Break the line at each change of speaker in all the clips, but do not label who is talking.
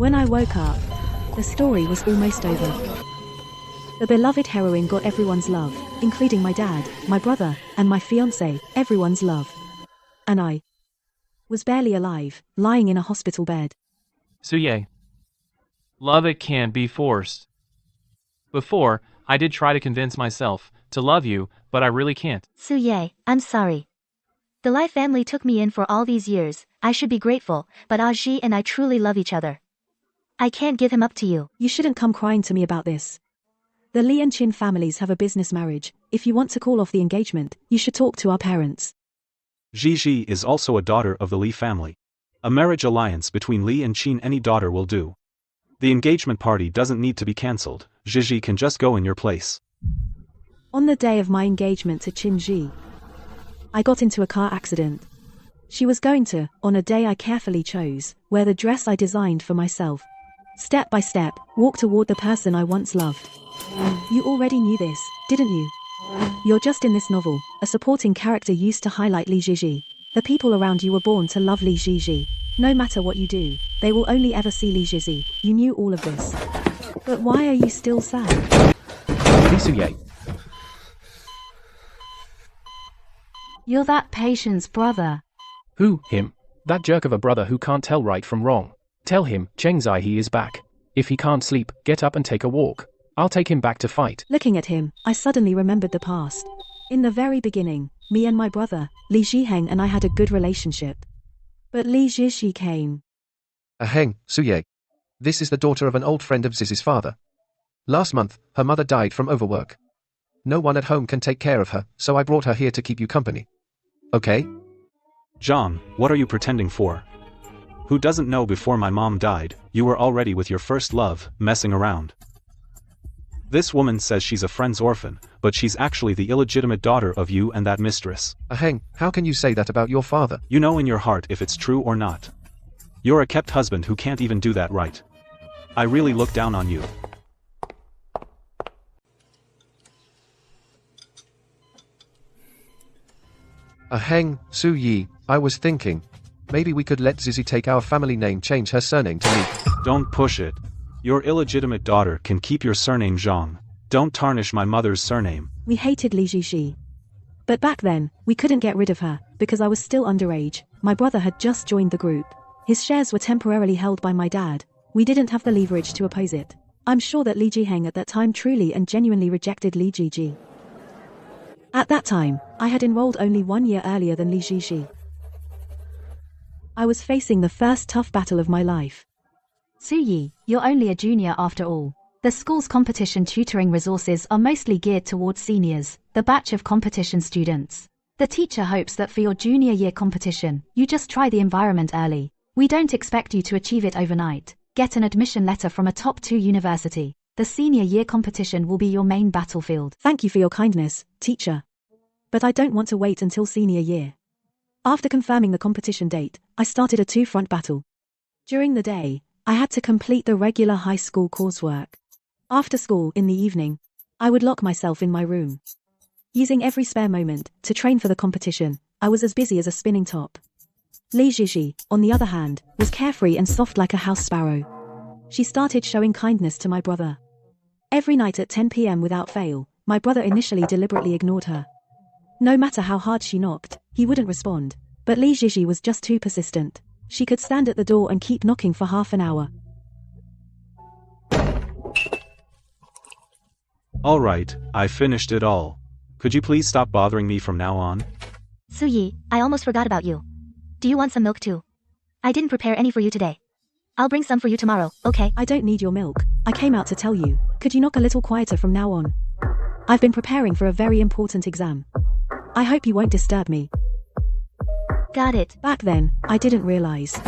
When I woke up, the story was almost over. The beloved heroine got everyone's love, including my dad, my brother, and my fiancé, everyone's love. And I was barely alive, lying in a hospital bed.
Suye. Love it can't be forced. Before, I did try to convince myself to love you, but I really can't.
Suye, I'm sorry. The Lai family took me in for all these years. I should be grateful, but Aji and I truly love each other. I can't give him up to you.
You shouldn't come crying to me about this. The Li and Qin families have a business marriage. If you want to call off the engagement, you should talk to our parents.
Gigi is also a daughter of the Li family. A marriage alliance between Li and Qin, any daughter will do. The engagement party doesn't need to be cancelled. Gigi can just go in your place.
On the day of my engagement to Qin Ji, I got into a car accident. She was going to, on a day I carefully chose, wear the dress I designed for myself. Step by step, walk toward the person I once loved. You already knew this, didn't you? You're just in this novel. A supporting character used to highlight Li Jiji. The people around you were born to love Li Jiji. No matter what you do, they will only ever see Li Jiji. You knew all of this. But why are you still sad?
Li Suye.
You're that patient's brother.
Who, him? That jerk of a brother who can't tell right from wrong. Tell him, Chengzai he is back. If he can't sleep, get up and take a walk. I'll take him back to fight.
Looking at him, I suddenly remembered the past. In the very beginning, me and my brother, Li Zhiheng and I had a good relationship. But Li Zhishi came.
Aheng, Suye. This is the daughter of an old friend of Ziz's father. Last month, her mother died from overwork. No one at home can take care of her, so I brought her here to keep you company. Okay?
Zhang, what are you pretending for? Who doesn't know before my mom died, you were already with your first love, messing around. This woman says she's a friend's orphan, but she's actually the illegitimate daughter of you and that mistress.
Aheng, how can you say that about your father?
You know in your heart if it's true or not. You're a kept husband who can't even do that right. I really look down on you.
Aheng, Su Yi, I was thinking. Maybe we could let Zizi take our family name, change her surname to Li.
Don't push it. Your illegitimate daughter can keep your surname Zhang. Don't tarnish my mother's surname.
We hated Li Zhishi. But back then, we couldn't get rid of her, because I was still underage. My brother had just joined the group. His shares were temporarily held by my dad. We didn't have the leverage to oppose it. I'm sure that Li Jiheng at that time truly and genuinely rejected Li Jiji. At that time, I had enrolled only 1 year earlier than Li Zhishi. I was facing the first tough battle of my life.
Su Yi, you're only a junior after all. The school's competition tutoring resources are mostly geared towards seniors, the batch of competition students. The teacher hopes that for your junior year competition, you just try the environment early. We don't expect you to achieve it overnight. Get an admission letter from a top 2 university. The senior year competition will be your main battlefield.
Thank you for your kindness, teacher. But I don't want to wait until senior year. After confirming the competition date, I started a 2-front battle. During the day, I had to complete the regular high school coursework. After school, in the evening, I would lock myself in my room. Using every spare moment to train for the competition, I was as busy as a spinning top. Li Zhishi, on the other hand, was carefree and soft like a house sparrow. She started showing kindness to my brother. Every night at 10 p.m. without fail, my brother initially deliberately ignored her. No matter how hard she knocked, he wouldn't respond. But Li Zhishi was just too persistent. She could stand at the door and keep knocking for half an hour.
Alright, I finished it all. Could you please stop bothering me from now on?
Su Yi, I almost forgot about you. Do you want some milk too? I didn't prepare any for you today. I'll bring some for you tomorrow, okay?
I don't need your milk. I came out to tell you. Could you knock a little quieter from now on? I've been preparing for a very important exam. I hope you won't disturb me.
Got it.
Back then, I didn't realize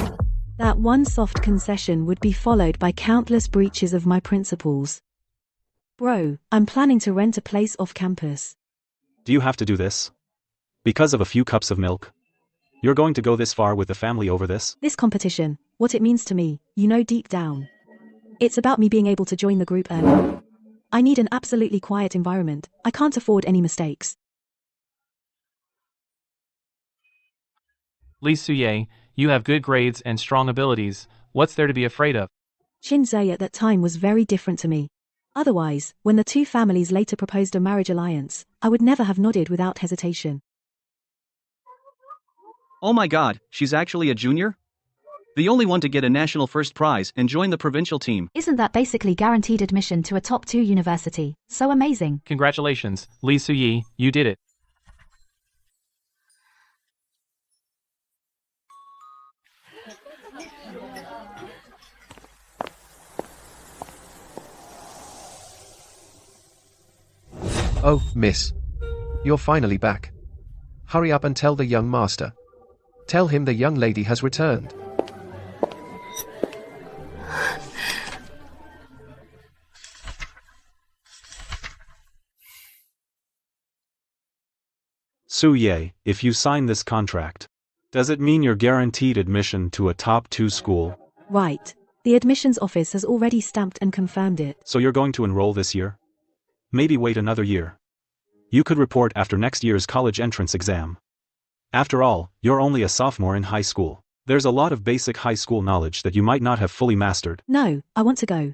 that one soft concession would be followed by countless breaches of my principles. Bro, I'm planning to rent a place off campus.
Do you have to do this? Because of a few cups of milk? You're going to go this far with the family over this?
This competition, what it means to me, you know deep down. It's about me being able to join the group early. I need an absolutely quiet environment. I can't afford any mistakes.
Li Suye, you have good grades and strong abilities. What's there to be afraid of?
Shinzei at that time was very different to me. Otherwise, when the two families later proposed a marriage alliance, I would never have nodded without hesitation.
Oh my god, she's actually a junior? The only one to get a national first prize and join the provincial team.
Isn't that basically guaranteed admission to a top 2 university? So amazing.
Congratulations, Lee Suyi, you did it.
Oh, miss. You're finally back. Hurry up and tell the young master. Tell him the young lady has returned.
Su Ye, if you sign this contract, does it mean you're guaranteed admission to a top 2 school?
Right. The admissions office has already stamped and confirmed it.
So you're going to enroll this year? Maybe wait another year. You could report after next year's college entrance exam. After all, you're only a sophomore in high school. There's a lot of basic high school knowledge that you might not have fully mastered.
No, I want to go.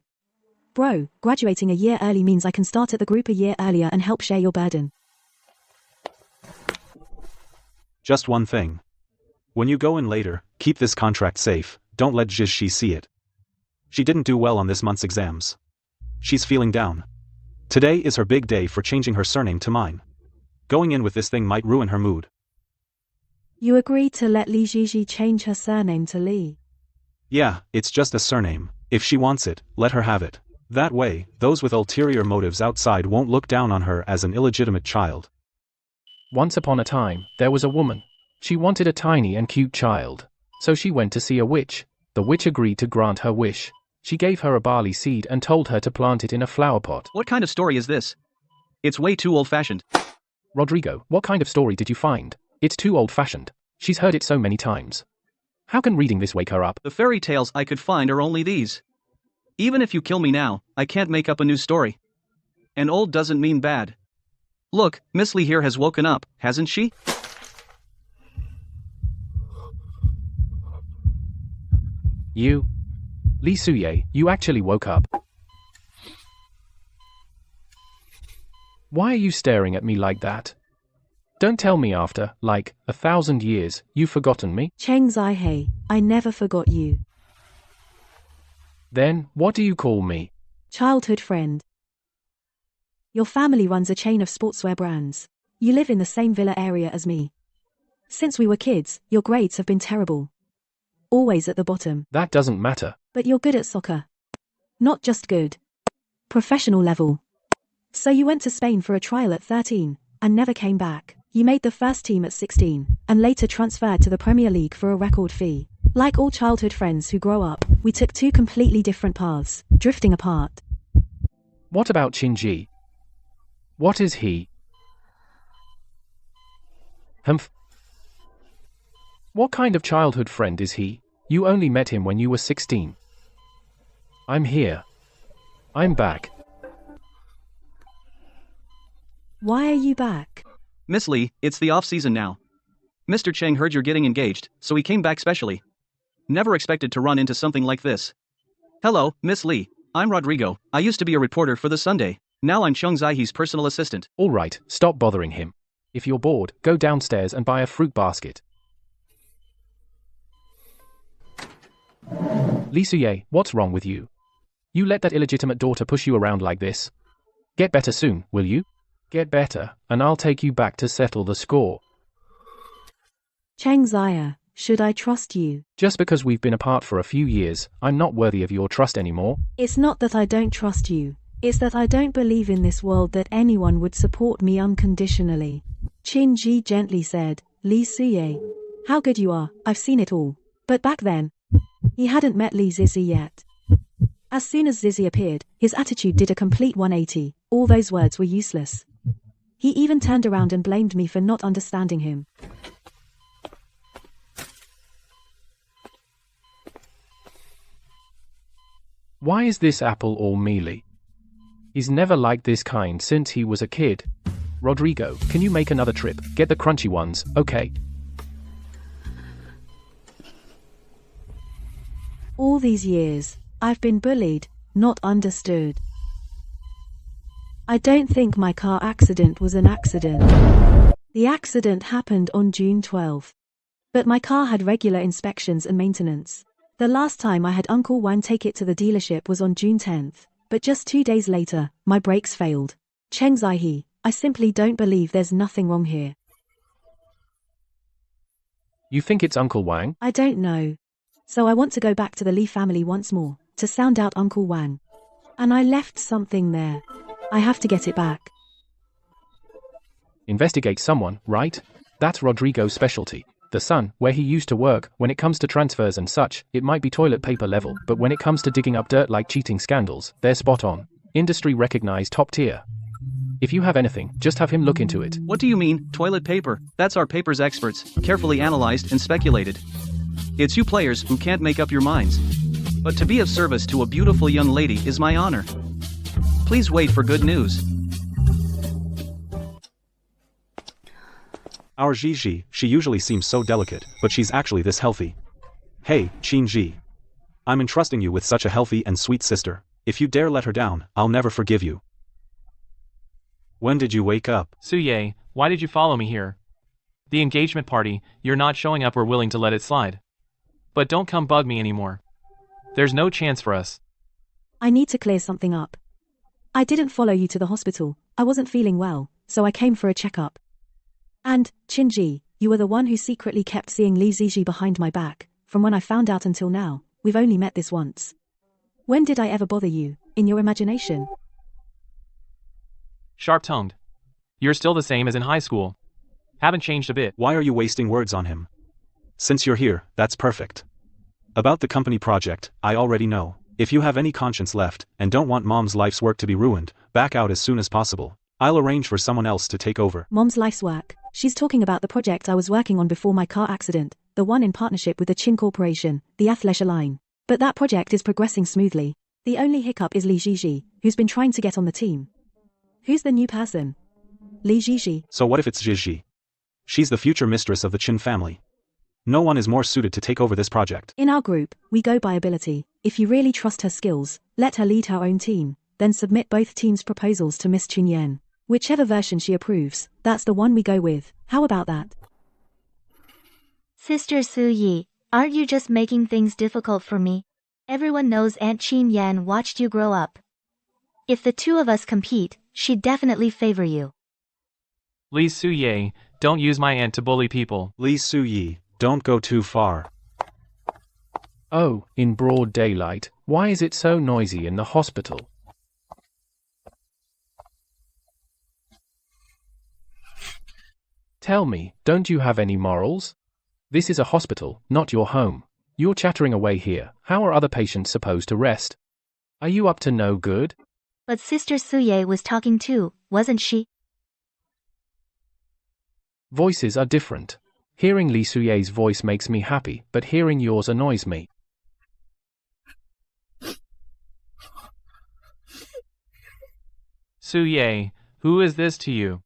Bro, graduating a year early means I can start at the group a year earlier and help share your burden.
Just one thing. When you go in later, keep this contract safe, don't let Jizshi see it. She didn't do well on this month's exams. She's feeling down. Today is her big day for changing her surname to mine. Going in with this thing might ruin her mood.
You agreed to let Li Jiji change her surname to Li.
Yeah, it's just a surname. If she wants it, let her have it. That way, those with ulterior motives outside won't look down on her as an illegitimate child.
Once upon a time, there was a woman. She wanted a tiny and cute child. So she went to see a witch. The witch agreed to grant her wish. She gave her a barley seed and told her to plant it in a flower pot.
What kind of story is this? It's way too old-fashioned.
Rodrigo, what kind of story did you find? It's too old-fashioned. She's heard it so many times. How can reading this wake her up?
The fairy tales I could find are only these. Even if you kill me now, I can't make up a new story. And old doesn't mean bad. Look, Miss Lee here has woken up, hasn't she?
You? Lee Suye, you actually woke up. Why are you staring at me like that? Don't tell me after, like, 1,000 years, you've forgotten me?
Cheng Zai-hei, I never forgot you.
Then, what do you call me?
Childhood friend. Your family runs a chain of sportswear brands. You live in the same villa area as me. Since we were kids, your grades have been terrible. Always at the bottom.
That doesn't matter.
But you're good at soccer. Not just good. Professional level. So you went to Spain for a trial at 13, and never came back. You made the first team at 16, and later transferred to the Premier League for a record fee. Like all childhood friends who grow up, we took 2 completely different paths, drifting apart.
What about Shinji? What is he? Humph. What kind of childhood friend is he? You only met him when you were 16. I'm here. I'm back.
Why are you back?
Miss Lee, it's the off-season now. Mr. Cheng heard you're getting engaged, so he came back specially. Never expected to run into something like this. Hello, Miss Lee. I'm Rodrigo. I used to be a reporter for the Sunday. Now I'm Cheng Zaihe's personal assistant.
All right, stop bothering him. If you're bored, go downstairs and buy a fruit basket. Lee Suye, what's wrong with you? You let that illegitimate daughter push you around like this. Get better soon, will you? Get better, and I'll take you back to settle the score.
Cheng Zaya, should I trust you?
Just because we've been apart for a few years, I'm not worthy of your trust anymore.
It's not that I don't trust you. It's that I don't believe in this world that anyone would support me unconditionally. Qin Ji gently said, Li Suye. How good you are, I've seen it all. But back then, he hadn't met Li Zizi yet. As soon as Zizi appeared, his attitude did a complete 180. All those words were useless. He even turned around and blamed me for not understanding him.
Why is this apple all mealy? He's never liked this kind since he was a kid. Rodrigo, can you make another trip? Get the crunchy ones, okay?
All these years, I've been bullied, not understood. I don't think my car accident was an accident. The accident happened on June 12th. But my car had regular inspections and maintenance. The last time I had Uncle Wang take it to the dealership was on June 10th, but just 2 days later, my brakes failed. Cheng Zaihe, I simply don't believe there's nothing wrong here.
You think it's Uncle Wang?
I don't know. So I want to go back to the Li family once more, to sound out Uncle Wang. And I left something there. I have to get it back.
Investigate someone, right? That's Rodrigo's specialty. The son, where he used to work, when it comes to transfers and such, it might be toilet paper level, but when it comes to digging up dirt like cheating scandals, they're spot on. Industry recognized top tier. If you have anything, just have him look into it.
What do you mean, toilet paper? That's our paper's experts, carefully analyzed and speculated. It's you players who can't make up your minds. But to be of service to a beautiful young lady is my honor. Please wait for good news.
Our Gigi, she usually seems so delicate, but she's actually this healthy. Hey, Qin Ji. I'm entrusting you with such a healthy and sweet sister. If you dare let her down, I'll never forgive you. When did you wake up?
Suye, why did you follow me here? The engagement party, you're not showing up, we're willing to let it slide. But don't come bug me anymore. There's no chance for us.
I need to clear something up. I didn't follow you to the hospital. I wasn't feeling well, so I came for a checkup. And, Qinji, you were the one who secretly kept seeing Li Ziji behind my back. From when I found out until now, we've only met this once. When did I ever bother you, in your imagination?
Sharp-tongued. You're still the same as in high school. Haven't changed a bit.
Why are you wasting words on him? Since you're here, that's perfect. About the company project, I already know. If you have any conscience left, and don't want Mom's life's work to be ruined, back out as soon as possible. I'll arrange for someone else to take over.
Mom's life's work. She's talking about the project I was working on before my car accident, the one in partnership with the Qin Corporation, the Athleisure line. But that project is progressing smoothly. The only hiccup is Li Ziji, who's been trying to get on the team. Who's the new person? Li Ziji.
So what if it's Gigi? She's the future mistress of the Qin family. No one is more suited to take over this project.
In our group, we go by ability. If you really trust her skills, let her lead her own team, then submit both teams' proposals to Miss Chunyan. Whichever version she approves, that's the one we go with. How about that?
Sister Su Yi, aren't you just making things difficult for me? Everyone knows Aunt Qin Yan watched you grow up. If the two of us compete, she'd definitely favor you.
Li Suye, don't use my aunt to bully people.
Li Su Yi, don't go too far.
Oh, in broad daylight, why is it so noisy in the hospital? Tell me, don't you have any morals? This is a hospital, not your home. You're chattering away here. How are other patients supposed to rest? Are you up to no good?
But Sister Suye was talking too, wasn't she?
Voices are different. Hearing Li Suye's voice makes me happy, but hearing yours annoys me.
Suye, who is this to you?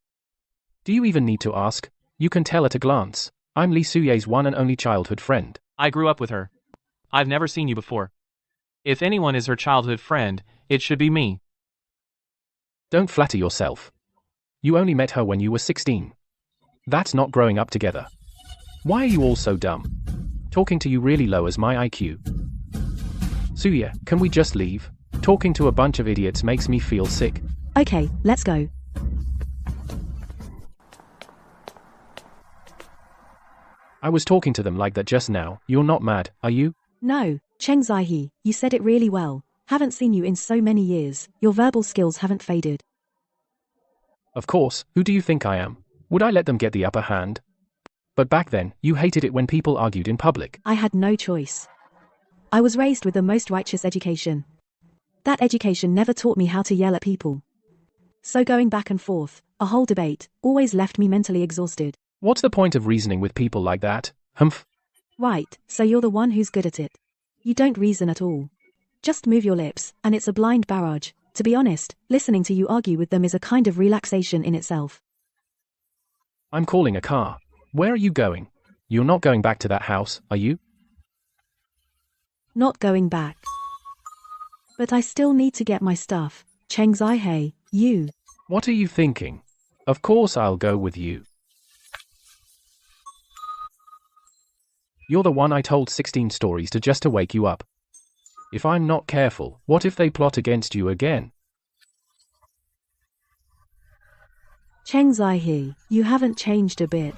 Do you even need to ask? You can tell at a glance. I'm Li Suye's one and only childhood friend.
I grew up with her. I've never seen you before. If anyone is her childhood friend, it should be me.
Don't flatter yourself. You only met her when you were 16. That's not growing up together. Why are you all so dumb? Talking to you really lowers my IQ. Suye, can we just leave? Talking to a bunch of idiots makes me feel sick.
Okay, let's go.
I was talking to them like that just now. You're not mad, are you?
No, Cheng Zaihe, you said it really well. Haven't seen you in so many years. Your verbal skills haven't faded.
Of course, who do you think I am? Would I let them get the upper hand? But back then, you hated it when people argued in public.
I had no choice. I was raised with the most righteous education. That education never taught me how to yell at people. So going back and forth, a whole debate, always left me mentally exhausted.
What's the point of reasoning with people like that? Humph.
Right, so you're the one who's good at it. You don't reason at all. Just move your lips, and it's a blind barrage. To be honest, listening to you argue with them is a kind of relaxation in itself.
I'm calling a car. Where are you going? You're not going back to that house, are you?
Not going back. But I still need to get my stuff. Cheng Zai-hei, you.
What are you thinking? Of course I'll go with you. You're the one I told 16 stories to just to wake you up. If I'm not careful, what if they plot against you again?
Cheng Zai-hei, you haven't changed a bit.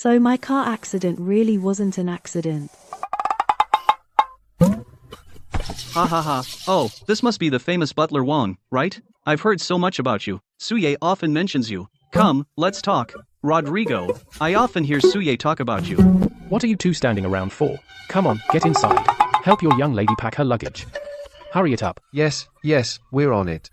So my car accident really wasn't an accident.
Ha ha ha. Oh, this must be the famous butler Wang, right? I've heard so much about you. Suye often mentions you. Come, let's talk. Rodrigo, I often hear Suye talk about you.
What are you two standing around for? Come on, get inside. Help your young lady pack her luggage. Hurry it up.
Yes, we're on it.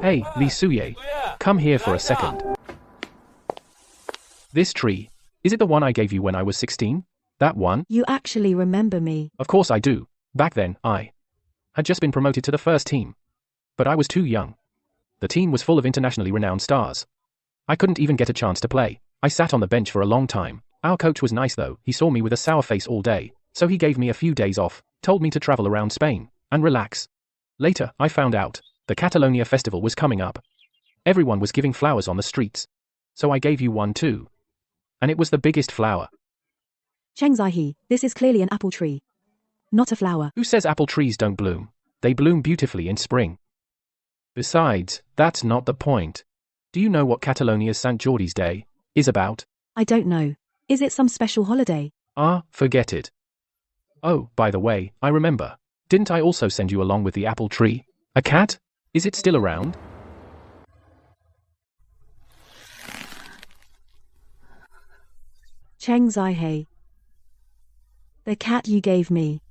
Hey, Lee Suye, come here for a second. This tree, is it the one I gave you when I was 16? That one?
You actually remember me.
Of course I do. Back then, I had just been promoted to the first team. But I was too young. The team was full of internationally renowned stars. I couldn't even get a chance to play. I sat on the bench for a long time. Our coach was nice though. He saw me with a sour face all day, so he gave me a few days off, told me to travel around Spain and relax. Later, I found out the Catalonia festival was coming up. Everyone was giving flowers on the streets. So I gave you one too. And it was the biggest flower.
Cheng Zai-hei, this is clearly an apple tree. Not a flower.
Who says apple trees don't bloom? They bloom beautifully in spring. Besides, that's not the point. Do you know what Catalonia's St. Jordi's Day is about?
I don't know. Is it some special holiday?
Forget it. Oh, by the way, I remember. Didn't I also send you along with the apple tree? A cat? Is it still around?
Cheng Zai-hei. The cat you gave me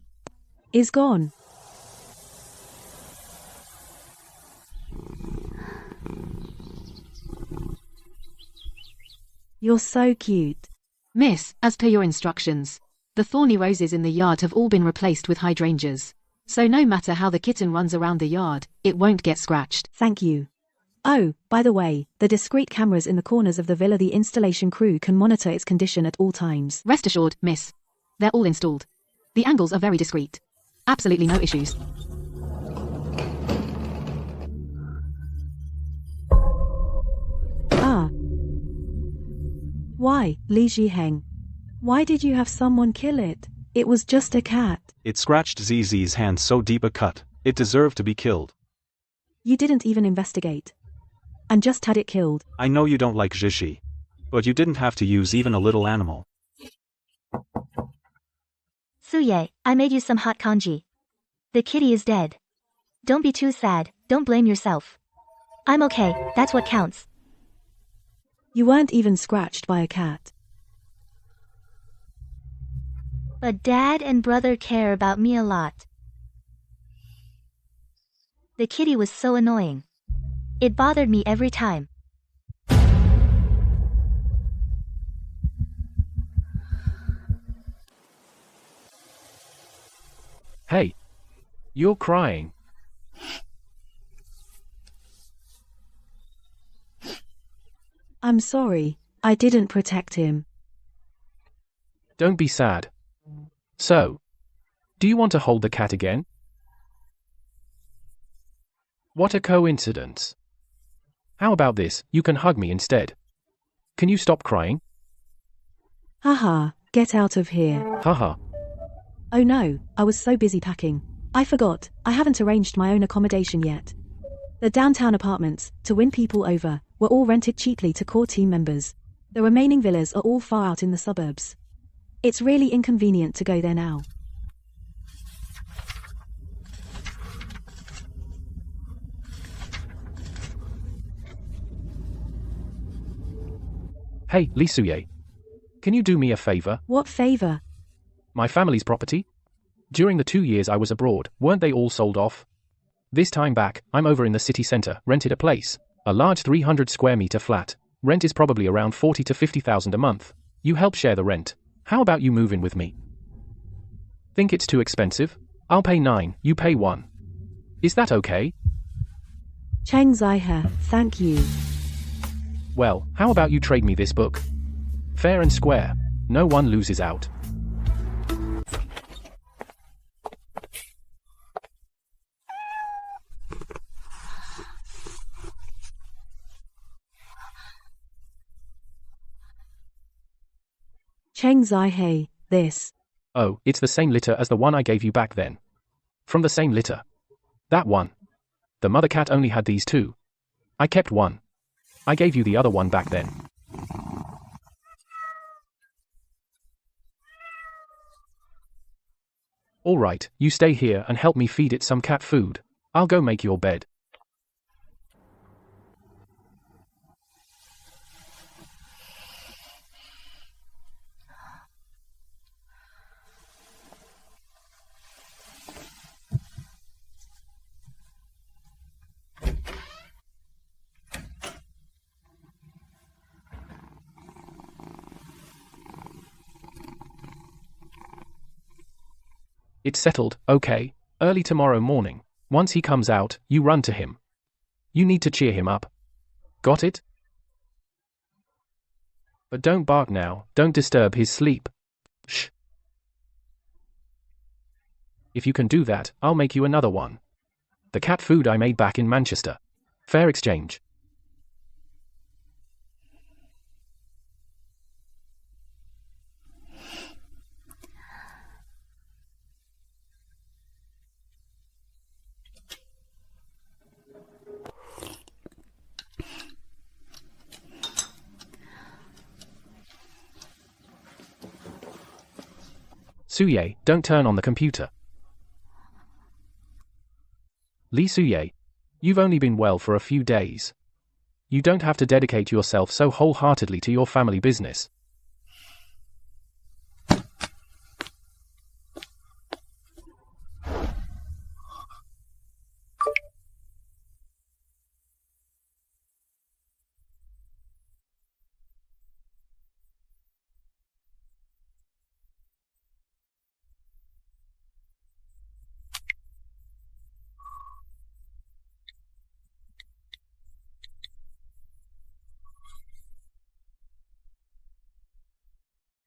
is gone. You're so cute.
Miss, as per your instructions, the thorny roses in the yard have all been replaced with hydrangeas. So no matter how the kitten runs around the yard, it won't get scratched.
Thank you. Oh, by the way, the discreet cameras in the corners of the villa, the installation crew can monitor its condition at all times.
Rest assured, miss. They're all installed. The angles are very discreet. Absolutely no issues.
Why, Li Zhiheng? Why did you have someone kill it? It was just a cat.
It scratched ZZ's hand so deep a cut, it deserved to be killed.
You didn't even investigate. And just had it killed.
I know you don't like Zhishi. But you didn't have to use even a little animal.
Suye, I made you some hot congee. The kitty is dead. Don't be too sad, don't blame yourself. I'm okay, that's what counts.
You weren't even scratched by a cat.
But Dad and brother care about me a lot. The kitty was so annoying. It bothered me every time.
Hey, you're crying.
I'm sorry, I didn't protect him.
Don't be sad. So, do you want to hold the cat again? What a coincidence. How about this, you can hug me instead. Can you stop crying?
Haha, get out of here.
Haha.
Oh no, I was so busy packing. I forgot, I haven't arranged my own accommodation yet. The downtown apartments, to win people over, were all rented cheaply to core team members. The remaining villas are all far out in the suburbs. It's really inconvenient to go there now.
Hey, Lee Suye. Can you do me a favor?
What favor?
My family's property? During the 2 years I was abroad, weren't they all sold off? This time back, I'm over in the city center, rented a place. A large 300 square meter flat. Rent is probably around 40 to 50,000 a month. You help share the rent. How about you move in with me? Think it's too expensive? I'll pay 9, you pay 1. Is that okay?
Cheng Zaihe, thank you.
Well, how about you trade me this book? Fair and square. No one loses out.
Cheng Zaihe, this.
Oh, it's the same litter as the one I gave you back then. From the same litter. That one. The mother cat only had these 2. I kept one. I gave you the other one back then. Alright, you stay here and help me feed it some cat food. I'll go make your bed. It's settled, okay. Early tomorrow morning. Once he comes out, you run to him. You need to cheer him up. Got it? But don't bark now, don't disturb his sleep. Shh. If you can do that, I'll make you another one. The cat food I made back in Manchester. Fair exchange. Suye, don't turn on the computer. Lee Suye, you've only been well for a few days. You don't have to dedicate yourself so wholeheartedly to your family business.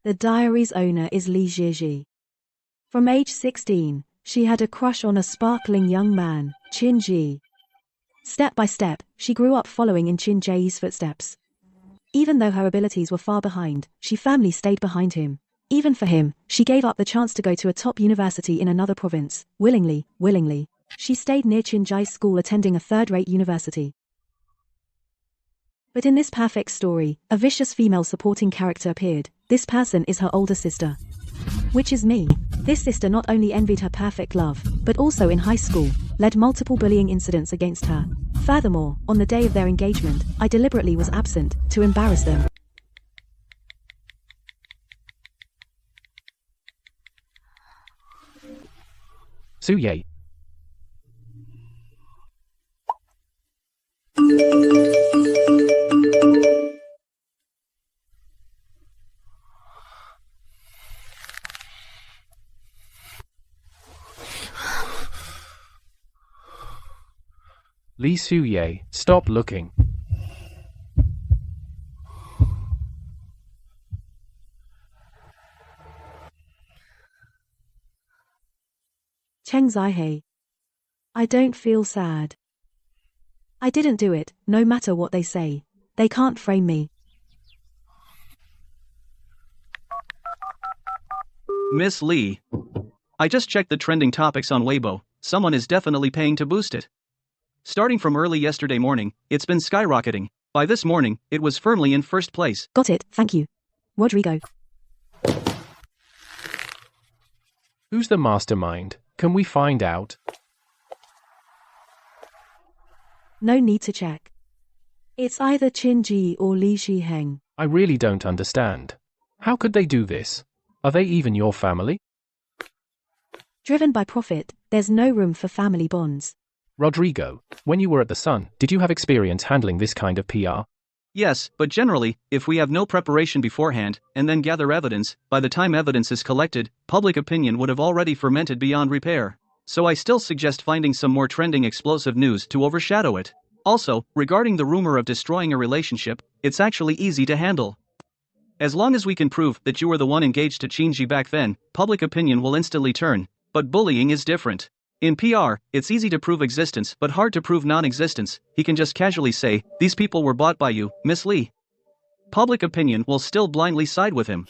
The diary's owner is Li Jieji. From age 16, she had a crush on a sparkling young man, Qin Ji. Step by step, she grew up following in Qin Ji's footsteps. Even though her abilities were far behind, she firmly stayed behind him. Even for him, she gave up the chance to go to a top university in another province, willingly. She stayed near Qin Ji's school attending a third-rate university. But in this perfect story, a vicious female supporting character appeared. This person is her older sister. Which is me. This sister not only envied her perfect love, but also in high school, led multiple bullying incidents against her. Furthermore, on the day of their engagement, I deliberately was absent, to embarrass them.
Suye. Lee Suye, stop looking.
Cheng Zaihe. I don't feel sad. I didn't do it, no matter what they say. They can't frame me.
Miss Lee. I just checked the trending topics on Weibo. Someone is definitely paying to boost it. Starting from early yesterday morning, it's been skyrocketing. By this morning, it was firmly in first place.
Got it, thank you. Rodrigo.
Who's the mastermind? Can we find out?
No need to check. It's either Qin Ji or Li Shiheng.
I really don't understand. How could they do this? Are they even your family?
Driven by profit, there's no room for family bonds.
Rodrigo, when you were at the Sun, did you have experience handling this kind of PR?
Yes, but generally, if we have no preparation beforehand, and then gather evidence, by the time evidence is collected, public opinion would have already fermented beyond repair. So I still suggest finding some more trending explosive news to overshadow it. Also, regarding the rumor of destroying a relationship, it's actually easy to handle. As long as we can prove that you were the one engaged to Chinji back then, public opinion will instantly turn. But bullying is different. In PR, it's easy to prove existence but hard to prove non-existence. He can just casually say, "These people were bought by you, Miss Lee." Public opinion will still blindly side with him.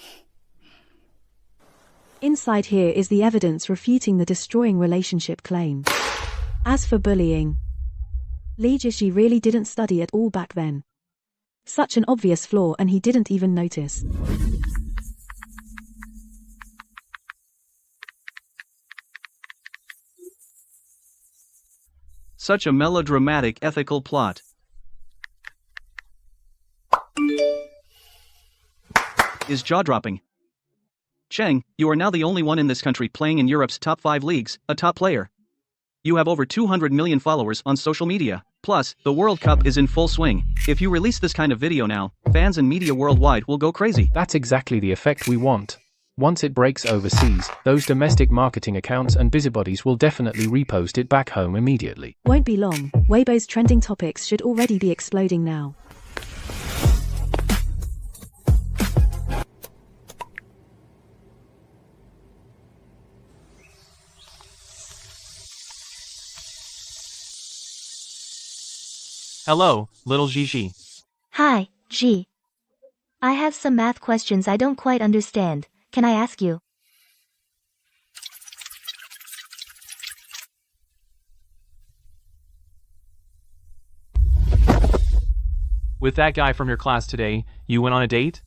Inside here is the evidence refuting the destroying relationship claim. As for bullying, Lee Jishi really didn't study at all back then. Such an obvious flaw, and he didn't even notice.
Such a melodramatic ethical plot. Is jaw-dropping. Cheng, you are now the only one in this country playing in Europe's top 5 leagues, a top player. You have over 200 million followers on social media. Plus, the World Cup is in full swing. If you release this kind of video now, fans and media worldwide will go crazy.
That's exactly the effect we want. Once it breaks overseas, those domestic marketing accounts and busybodies will definitely repost it back home immediately.
Won't be long. Weibo's trending topics should already be exploding now.
Hello, little Gigi.
Hi, G. I have some math questions I don't quite understand. Can I ask you?
With that guy from your class today, you went on a date?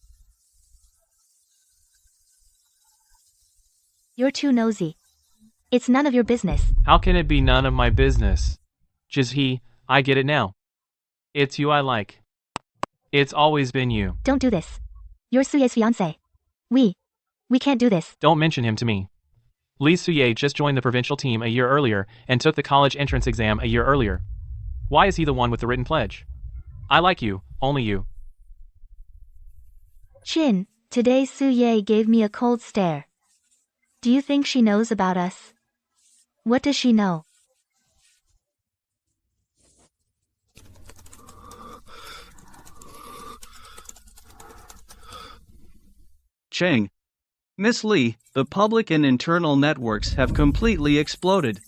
You're too nosy. It's none of your business.
How can it be none of my business? Just he, I get it now. It's you I like. It's always been you.
Don't do this. You're Suye's fiancé. We can't do this.
Don't mention him to me. Lee Suye just joined the provincial team a year earlier and took the college entrance exam a year earlier. Why is he the one with the written pledge? I like you, only you.
Chin, today Suye gave me a cold stare. Do you think she knows about us? What does she know?
Cheng. Miss Lee, the public and internal networks have completely exploded.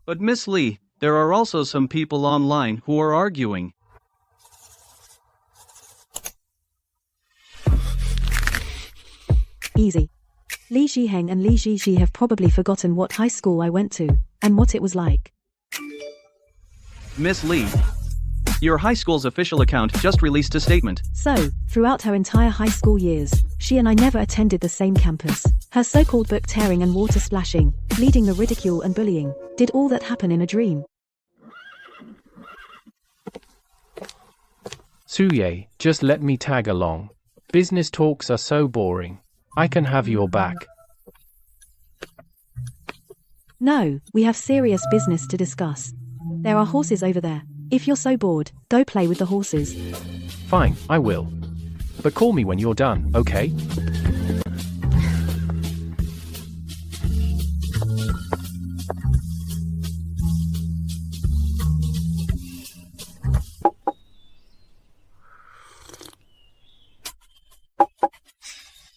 But Miss Lee, there are also some people online who are arguing.
Easy. Li Shiheng and Li Shishi have probably forgotten what high school I went to, and what it was like.
Miss Lee, your high school's official account just released a statement.
So, throughout her entire high school years, she and I never attended the same campus. Her so-called book tearing and water splashing, leading the ridicule and bullying, did all that happen in a dream.
Suye, just let me tag along. Business talks are so boring. I can have your back.
No, we have serious business to discuss. There are horses over there. If you're so bored, go play with the horses.
Fine, I will. But call me when you're done, okay?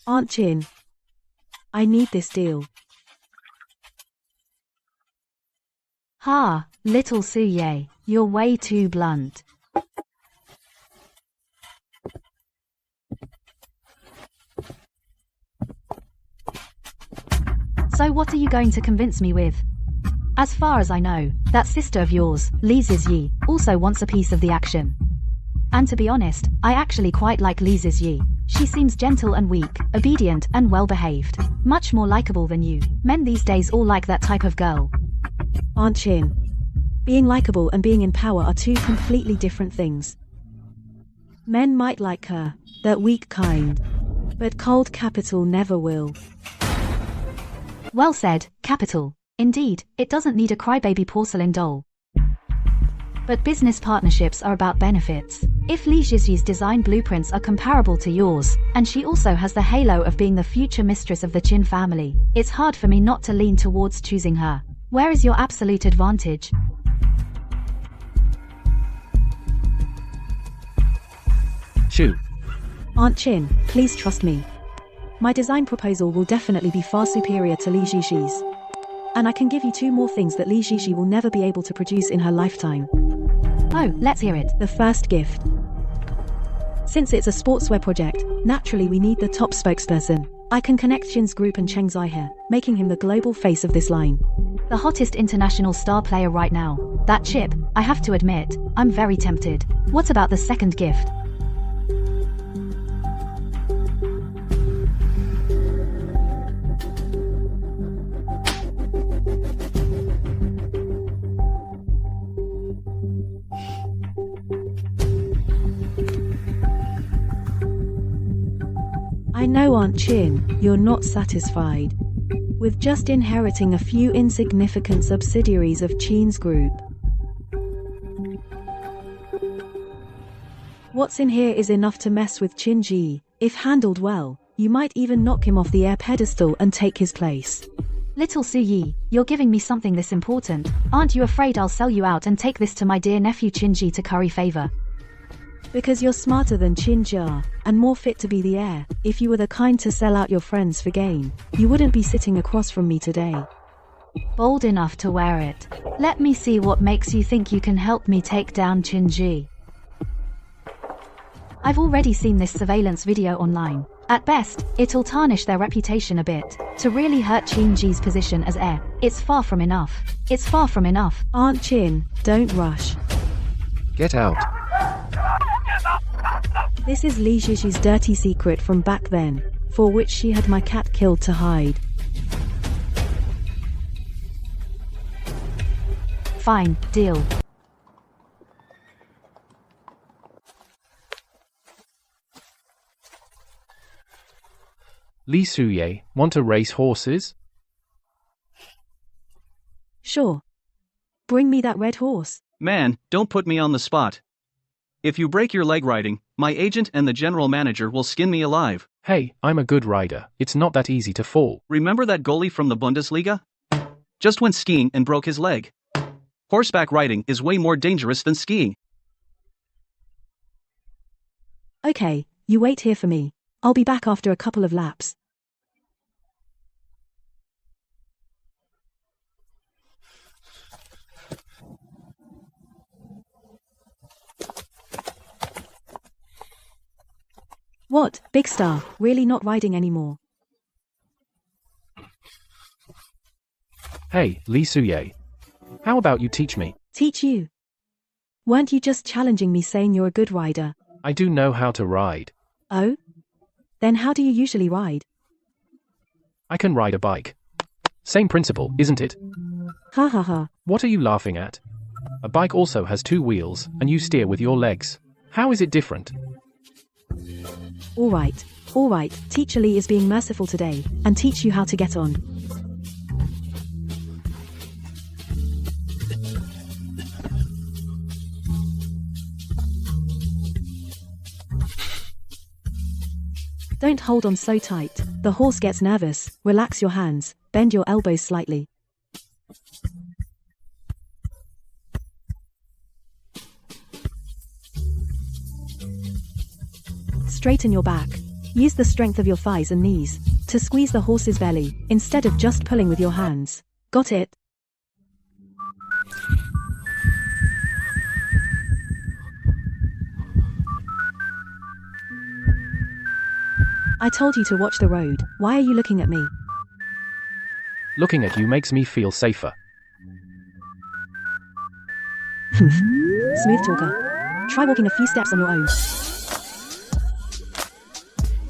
Aunt Chin, I need this deal.
Ha, little Suye, you're way too blunt. So what are you going to convince me with? As far as I know, that sister of yours, Li Ziyi, also wants a piece of the action. And to be honest, I actually quite like Li Ziyi. She seems gentle and weak, obedient and well-behaved. Much more likable than you. Men these days all like that type of girl.
Aunt Chin, Being likable and being in power are two completely different things. Men might like her, that weak kind. But cold capital never will.
Well said, Capital. Indeed, it doesn't need a crybaby porcelain doll. But business partnerships are about benefits. If Li Zhixi's design blueprints are comparable to yours, and she also has the halo of being the future mistress of the Qin family, it's hard for me not to lean towards choosing her. Where is your absolute advantage?
Shoo.
Aunt Qin, please trust me. My design proposal will definitely be far superior to Li Zhixi's. And I can give you 2 more things that Li Zhixi will never be able to produce in her lifetime.
Oh, let's hear it.
The first gift. Since it's a sportswear project, naturally we need the top spokesperson. I can connect Qin's group and Cheng's here, making him the global face of this line.
The hottest international star player right now. That chip, I have to admit, I'm very tempted. What about the second gift?
I know, Aunt Qin, you're not satisfied with just inheriting a few insignificant subsidiaries of Qin's group. What's in here is enough to mess with Qin Ji. If handled well, you might even knock him off the air pedestal and take his place.
Little Su Yi, you're giving me something this important. Aren't you afraid I'll sell you out and take this to my dear nephew Qin Ji to curry favor?
Because you're smarter than Qin Jia, and more fit to be the heir. If you were the kind to sell out your friends for gain, you wouldn't be sitting across from me today.
Bold enough to wear it. Let me see what makes you think you can help me take down Qin Ji. I've already seen this surveillance video online. At best, it'll tarnish their reputation a bit. To really hurt Qin Ji's position as heir, it's far from enough. It's far from enough.
Aunt Qin, don't rush.
Get out.
This is Li Zhixi's dirty secret from back then, for which she had my cat killed to hide.
Fine, deal.
Li Suye, want to race horses?
Sure. Bring me that red horse.
Man, don't put me on the spot. If you break your leg riding, my agent and the general manager will skin me alive.
Hey, I'm a good rider. It's not that easy to fall.
Remember that goalie from the Bundesliga? Just went skiing and broke his leg. Horseback riding is way more dangerous than skiing.
Okay, you wait here for me. I'll be back after a couple of laps. What, Big Star, really not riding anymore?
Hey, Li Suye. How about you teach me?
Teach you? Weren't you just challenging me saying you're a good rider?
I do know how to ride.
Oh? Then how do you usually ride?
I can ride a bike. Same principle, isn't it?
Ha ha ha.
What are you laughing at? A bike also has 2 wheels, and you steer with your legs. How is it different?
Alright, Teacher Li is being merciful today, and teach you how to get on. Don't hold on so tight, the horse gets nervous. Relax your hands, bend your elbows slightly. Straighten your back. Use the strength of your thighs and knees to squeeze the horse's belly, instead of just pulling with your hands. Got it? I told you to watch the road. Why are you looking at me?
Looking at you makes me feel safer.
Smooth talker. Try walking a few steps on your own.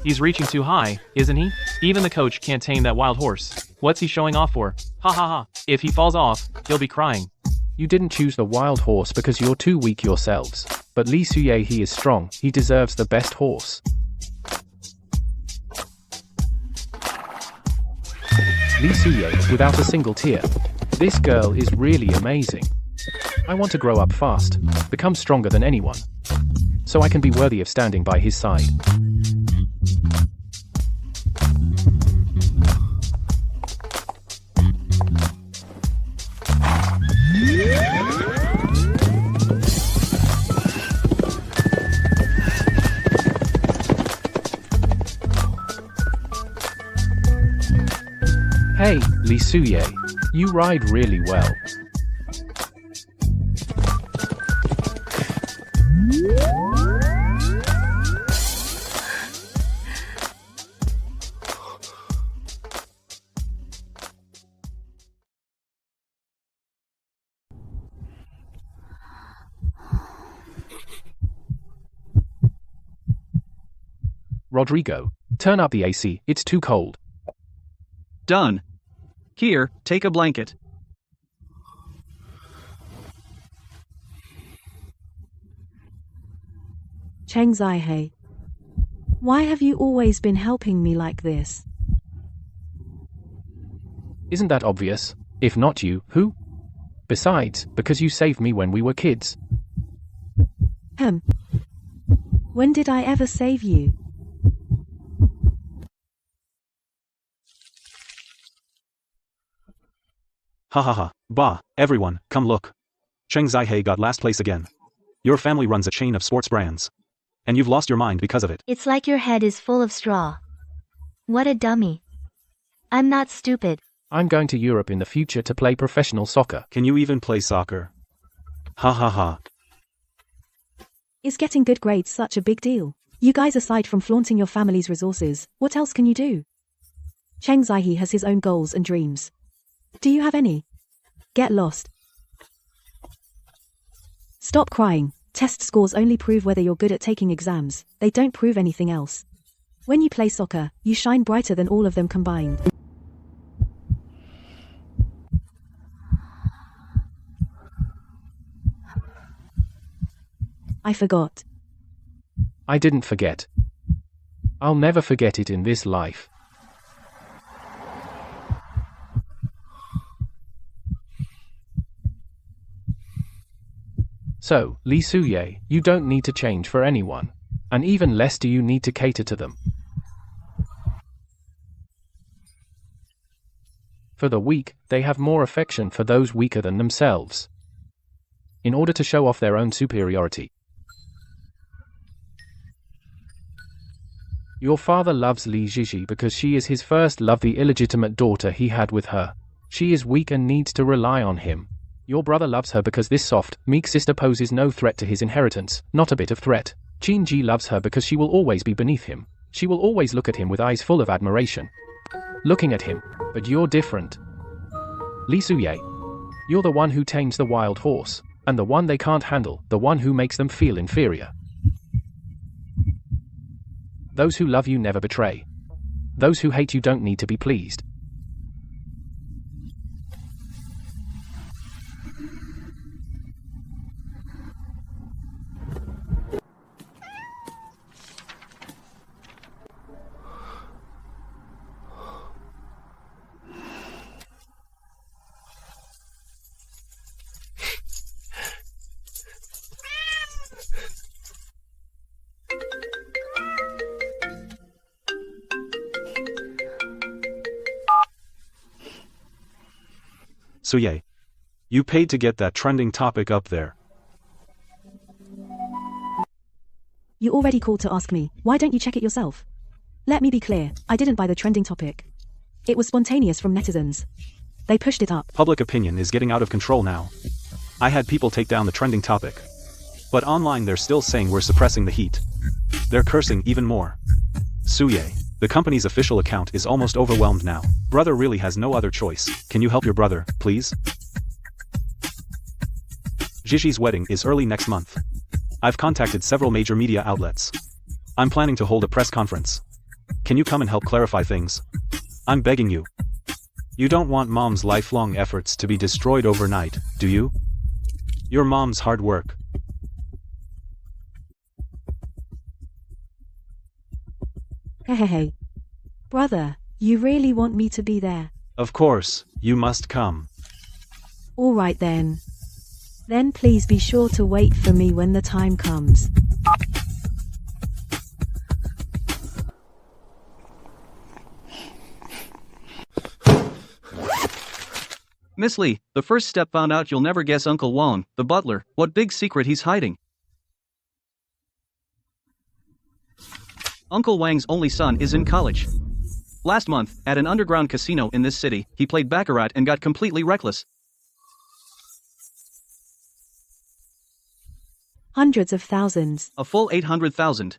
He's reaching too high, isn't he? Even the coach can't tame that wild horse. What's he showing off for? Ha ha ha. If he falls off, he'll be crying.
You didn't choose the wild horse because you're too weak yourselves. But Li Suye, he is strong, he deserves the best horse. Li Suye, without a single tear. This girl is really amazing. I want to grow up fast, become stronger than anyone, so I can be worthy of standing by his side. Hey, Li Suye, you ride really well. Rodrigo, turn up the AC, it's too cold.
Done. Here, take a blanket.
Cheng Zaihe. Why have you always been helping me like this?
Isn't that obvious? If not you, who? Besides, because you saved me when we were kids.
When did I ever save you?
Ha ha ha. Bah, everyone, come look. Cheng Zaihe got last place again. Your family runs a chain of sports brands. And you've lost your mind because of it.
It's like your head is full of straw. What a dummy. I'm not stupid.
I'm going to Europe in the future to play professional soccer.
Can you even play soccer? Ha ha ha.
Is getting good grades such a big deal? You guys, aside from flaunting your family's resources, what else can you do? Cheng Zaihe has his own goals and dreams. Do you have any? Get lost. Stop crying. Test scores only prove whether you're good at taking exams, they don't prove anything else. When you play soccer, you shine brighter than all of them combined. I forgot.
I didn't forget. I'll never forget it in this life. So, Li Suye, you don't need to change for anyone. And even less do you need to cater to them. For the weak, they have more affection for those weaker than themselves, in order to show off their own superiority. Your father loves Li Zhizhi because she is his first love, the illegitimate daughter he had with her. She is weak and needs to rely on him. Your brother loves her because this soft, meek sister poses no threat to his inheritance, not a bit of threat. Qin Ji loves her because she will always be beneath him. She will always look at him with eyes full of admiration. Looking at him, but you're different. Li Suye, you're the one who tames the wild horse, and the one they can't handle, the one who makes them feel inferior. Those who love you never betray. Those who hate you don't need to be pleased.
Suye. You paid to get that trending topic up there.
You already called to ask me, why don't you check it yourself? Let me be clear, I didn't buy the trending topic. It was spontaneous from netizens. They pushed it up.
Public opinion is getting out of control now. I had people take down the trending topic. But online they're still saying we're suppressing the heat. They're cursing even more. Suye, the company's official account is almost overwhelmed now. Brother really has no other choice. Can you help your brother, please? Zhizhi's wedding is early next month. I've contacted several major media outlets. I'm planning to hold a press conference. Can you come and help clarify things? I'm begging you. You don't want mom's lifelong efforts to be destroyed overnight, do you? Your mom's hard work.
Hehehe. Brother, you really want me to be there?
Of course, you must come.
Alright then. Then please be sure to wait for me when the time comes.
Miss Lee, the first step found out you'll never guess Uncle Wang, the butler, what big secret he's hiding. Uncle Wang's only son is in college. Last month, at an underground casino in this city, he played baccarat and got completely reckless.
Hundreds of thousands.
A full 800,000.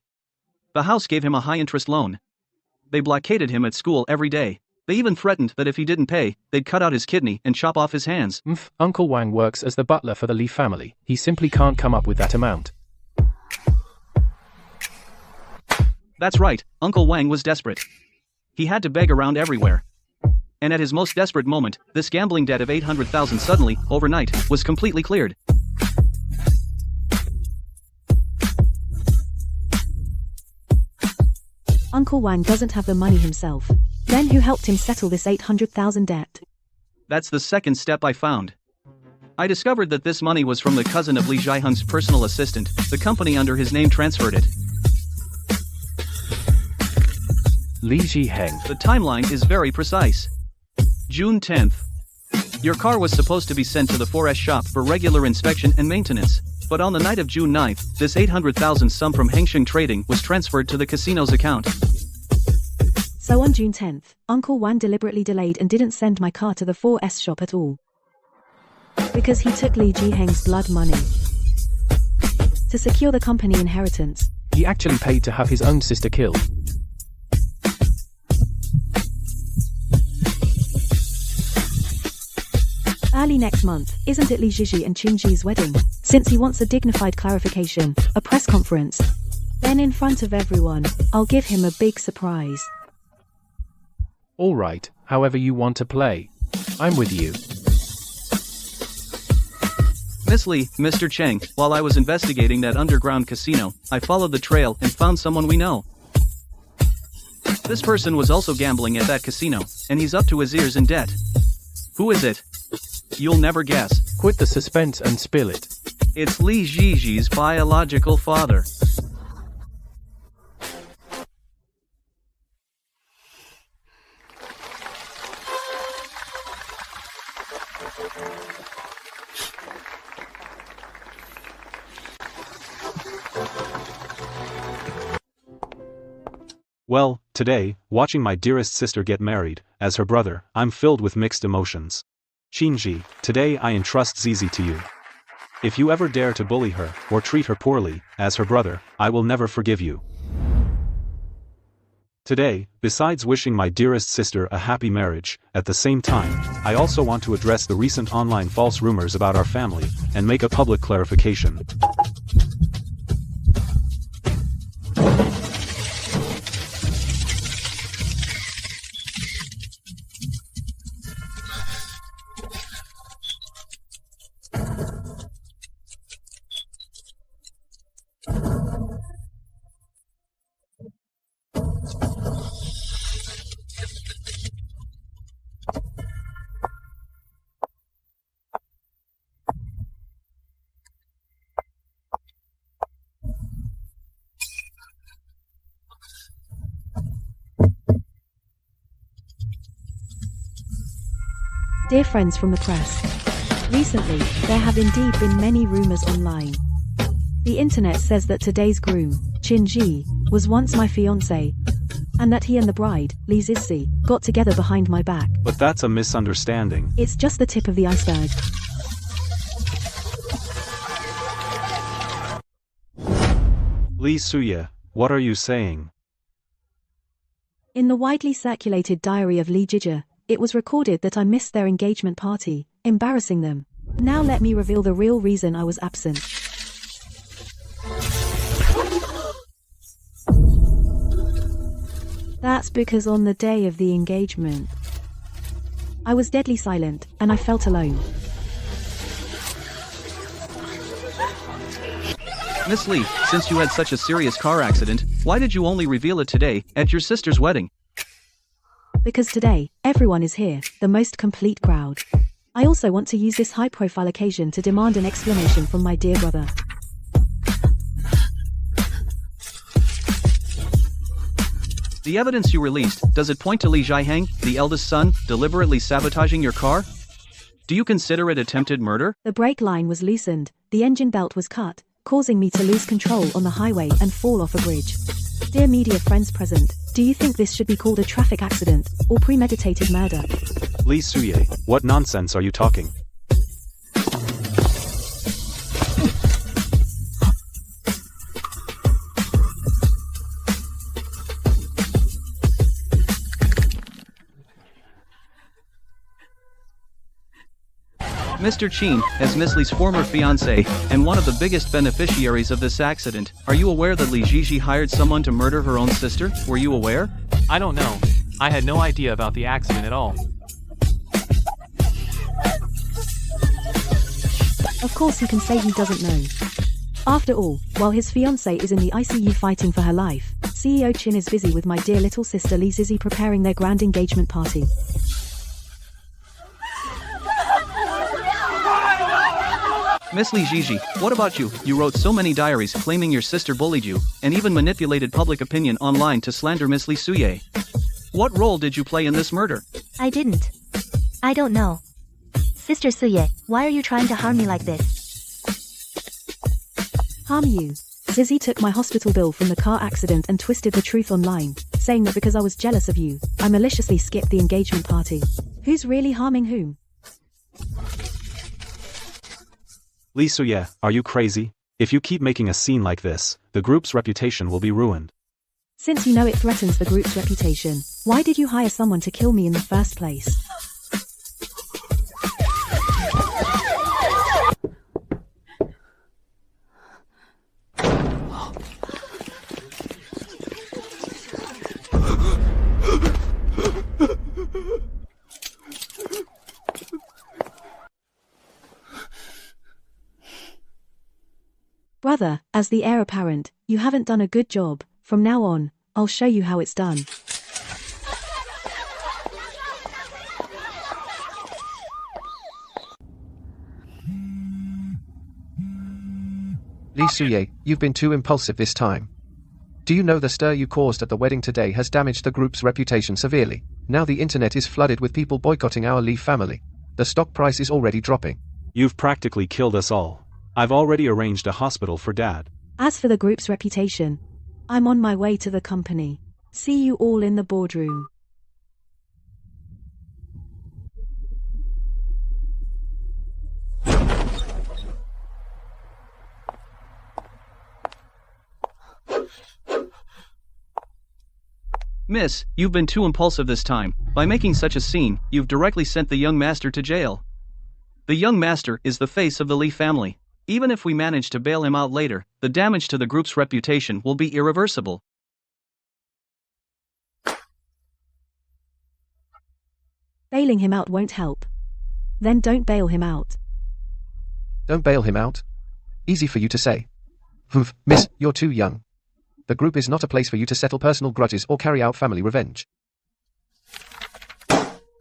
The house gave him a high-interest loan. They blockaded him at school every day. They even threatened that if he didn't pay, they'd cut out his kidney and chop off his hands.
Uncle Wang works as the butler for the Lee family. He simply can't come up with that amount.
That's right, Uncle Wang was desperate. He had to beg around everywhere. And at his most desperate moment, this gambling debt of 800,000 suddenly, overnight, was completely cleared.
Uncle Wang doesn't have the money himself. Then who helped him settle this 800,000 debt?
That's the second step I found. I discovered that this money was from the cousin of Li Jiaheng's personal assistant. The company under his name transferred it.
Li Jiaheng.
The timeline is very precise. June 10th. Your car was supposed to be sent to the 4S shop for regular inspection and maintenance. But on the night of June 9th, this 800,000 sum from Hengsheng Trading was transferred to the casino's account.
So on June 10th, Uncle Wang deliberately delayed and didn't send my car to the 4S shop at all. Because he took Li Jiheng's blood money. To secure the company inheritance.
He actually paid to have his own sister killed.
Early next month, isn't it Li Zhizhi and Qingji's wedding? Since he wants a dignified clarification, a press conference. Then in front of everyone, I'll give him a big surprise.
Alright, however you want to play. I'm with you.
Miss Lee, Mr. Cheng, while I was investigating that underground casino, I followed the trail and found someone we know. This person was also gambling at that casino, and he's up to his ears in debt. Who is it? You'll never guess.
Quit the suspense and spill it.
It's Li Zhiji's biological father.
Well, today, watching my dearest sister get married, as her brother, I'm filled with mixed emotions. Qingji, today I entrust Zizi to you. If you ever dare to bully her, or treat her poorly, as her brother, I will never forgive you. Today, besides wishing my dearest sister a happy marriage, at the same time, I also want to address the recent online false rumors about our family, and make a public clarification.
Dear friends from the press. Recently, there have indeed been many rumors online. The internet says that today's groom, Qingji, was once my fiancé, and that he and the bride, Li Zhizi, got together behind my back.
But that's a misunderstanding.
It's just the tip of the iceberg.
Li Suye, what are you saying?
In the widely circulated diary of Li Zhizhi, it was recorded that I missed their engagement party, embarrassing them. Now let me reveal the real reason I was absent. That's because on the day of the engagement, I was deadly silent, and I felt alone.
Miss Lee, since you had such a serious car accident, why did you only reveal it today, at your sister's wedding?
Because today, everyone is here, the most complete crowd. I also want to use this high-profile occasion to demand an explanation from my dear brother.
The evidence you released, does it point to Li Zhiheng, the eldest son, deliberately sabotaging your car? Do you consider it attempted murder?
The brake line was loosened, the engine belt was cut, causing me to lose control on the highway and fall off a bridge. Dear media friends present, do you think this should be called a traffic accident, or premeditated murder?
Lee Suye, what nonsense are you talking?
Mr. Chin, as Miss Li's former fiancé, and one of the biggest beneficiaries of this accident, are you aware that Li Zhiji hired someone to murder her own sister? Were you aware?
I don't know. I had no idea about the accident at all.
Of course he can say he doesn't know. After all, while his fiancée is in the ICU fighting for her life, CEO Chin is busy with my dear little sister Li Zizi preparing their grand engagement party.
Miss Li Zhiji, what about you? You wrote so many diaries claiming your sister bullied you, and even manipulated public opinion online to slander Miss Li Suye. What role did you play in this murder?
I didn't. I don't know. Sister Suye, why are you trying to harm me like this?
Harm you? Zizi took my hospital bill from the car accident and twisted the truth online, saying that because I was jealous of you, I maliciously skipped the engagement party. Who's really harming whom?
Lee Suye, are you crazy? If you keep making a scene like this, the group's reputation will be ruined.
Since you know it threatens the group's reputation, why did you hire someone to kill me in the first place? Brother, as the heir apparent, you haven't done a good job. From now on, I'll show you how it's done.
Li Suye, you've been too impulsive this time. Do you know the stir you caused at the wedding today has damaged the group's reputation severely? Now the internet is flooded with people boycotting our Li family. The stock price is already dropping.
You've practically killed us all. I've already arranged a hospital for Dad.
As for the group's reputation, I'm on my way to the company. See you all in the boardroom.
Miss, you've been too impulsive this time. By making such a scene, you've directly sent the young master to jail. The young master is the face of the Li family. Even if we manage to bail him out later, the damage to the group's reputation will be irreversible.
Bailing him out won't help. Then don't bail him out.
Don't bail him out? Easy for you to say. Miss, you're too young. The group is not a place for you to settle personal grudges or carry out family revenge.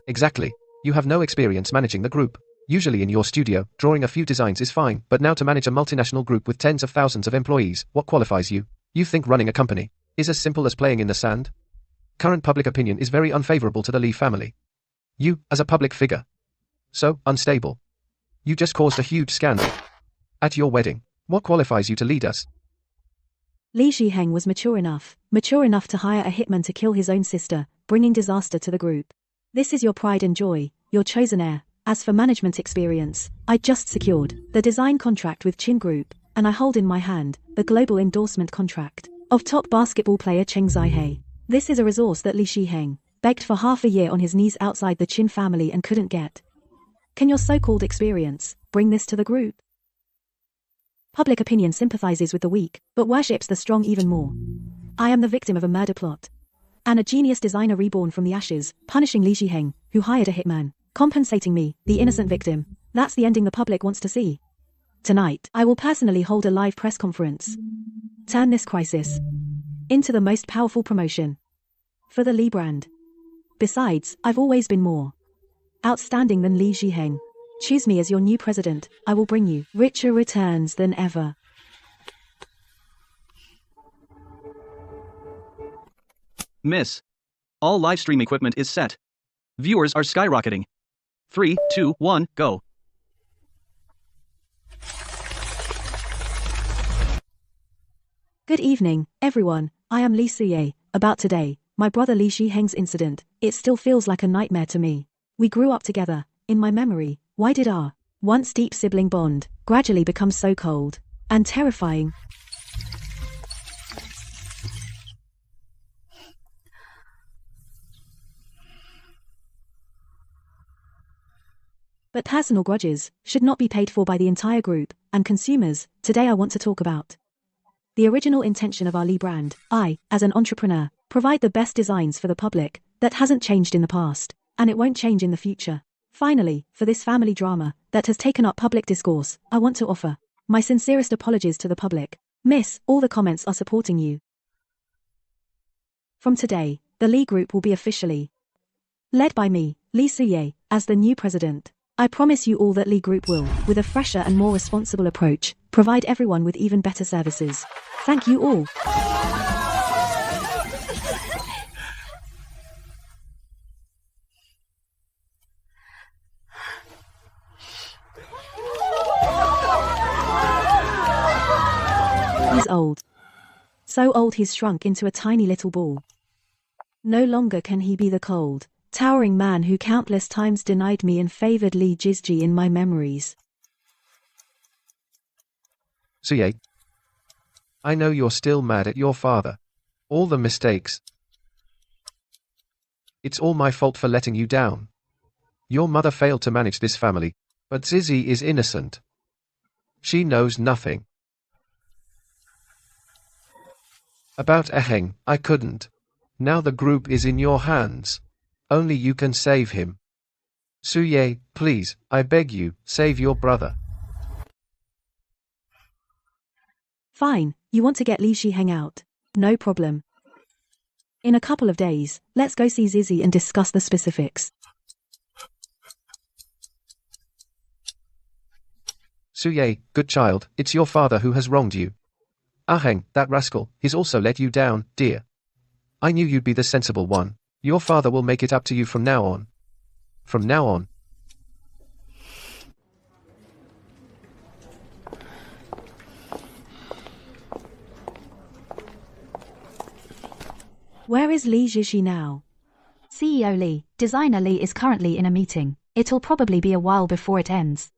Exactly. You have no experience managing the group. Usually in your studio, drawing a few designs is fine, but now to manage a multinational group with tens of thousands of employees, what qualifies you? You think running a company is as simple as playing in the sand? Current public opinion is very unfavorable to the Li family. You, as a public figure, so unstable. You just caused a huge scandal. At your wedding, what qualifies you to lead us?
Li Zhiheng was mature enough to hire a hitman to kill his own sister, bringing disaster to the group. This is your pride and joy, your chosen heir. As for management experience, I just secured the design contract with Chin Group, and I hold in my hand the global endorsement contract of top basketball player Cheng Zihei. This is a resource that Li Zhiheng begged for half a year on his knees outside the Chin family and couldn't get. Can your so-called experience bring this to the group? Public opinion sympathizes with the weak, but worships the strong even more. I am the victim of a murder plot. And a genius designer reborn from the ashes, punishing Li Zhiheng, who hired a hitman. Compensating me, the innocent victim. That's the ending the public wants to see. Tonight, I will personally hold a live press conference. Turn this crisis into the most powerful promotion for the Li brand. Besides, I've always been more outstanding than Li Zhiheng. Choose me as your new president. I will bring you richer returns than ever.
Miss. All live stream equipment is set. Viewers are skyrocketing. 3, 2, 1, go.
Good evening, everyone. I am Li Suye. About today, my brother Li Zhiheng's incident. It still feels like a nightmare to me. We grew up together. In my memory, why did our once deep sibling bond gradually become so cold and terrifying? But personal grudges should not be paid for by the entire group and consumers. Today I want to talk about the original intention of our Li brand. I, as an entrepreneur, provide the best designs for the public. That hasn't changed in the past, and it won't change in the future. Finally, for this family drama that has taken up public discourse, I want to offer my sincerest apologies to the public. Miss, all the comments are supporting you. From today, the Li Group will be officially led by me, Li Suye, as the new president. I promise you all that Li Group will, with a fresher and more responsible approach, provide everyone with even better services. Thank you all. He's old. So old he's shrunk into a tiny little ball. No longer can he be the cold, towering man who countless times denied me and favored Li Jizji in my memories.
Suye, I know you're still mad at your father. All the mistakes. It's all my fault for letting you down. Your mother failed to manage this family, but Zizi is innocent. She knows nothing. About Aheng, I couldn't. Now the group is in your hands. Only you can save him. Suye, please, I beg you, save your brother.
Fine, you want to get Li Zhiheng out. No problem. In a couple of days, let's go see Zizi and discuss the specifics.
Suye, good child, it's your father who has wronged you. Aheng, that rascal, he's also let you down, dear. I knew you'd be the sensible one. Your father will make it up to you from now on. From now on.
Where is Li Zhizhi now?
CEO Li, designer Li is currently in a meeting. It'll probably be a while before it ends.